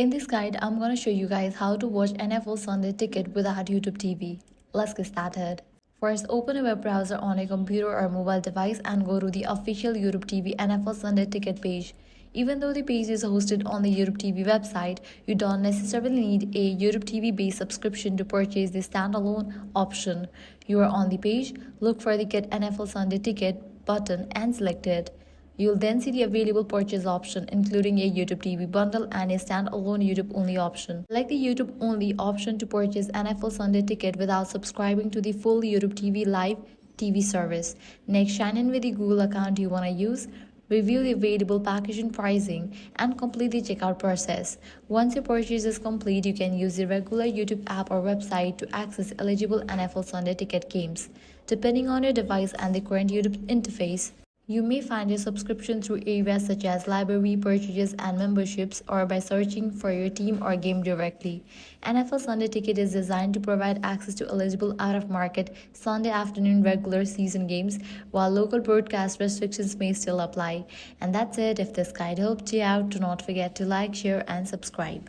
In this guide, I'm gonna show you guys how to watch NFL Sunday Ticket without YouTube TV. Let's get started. First, open a web browser on a computer or mobile device and go to the official YouTube TV NFL Sunday Ticket page. Even though the page is hosted on the YouTube TV website, you don't necessarily need a YouTube TV based subscription to purchase the standalone option. You are on the page, look for the Get NFL Sunday Ticket button and select it. You'll then see the available purchase option, including a YouTube TV bundle and a standalone YouTube only option. Select the YouTube only option to purchase NFL Sunday Ticket without subscribing to the full YouTube TV live TV service. Next, sign in with the Google account you want to use. Review the available package and pricing, and complete the checkout process. Once your purchase is complete, you can use the regular YouTube app or website to access eligible NFL Sunday Ticket games. Depending on your device and the current YouTube interface, you may find your subscription through areas such as library purchases and memberships, or by searching for your team or game directly. NFL Sunday Ticket is designed to provide access to eligible out-of-market Sunday afternoon regular season games, while local broadcast restrictions may still apply. And that's it. If this guide helped you out, do not forget to like, share, and subscribe.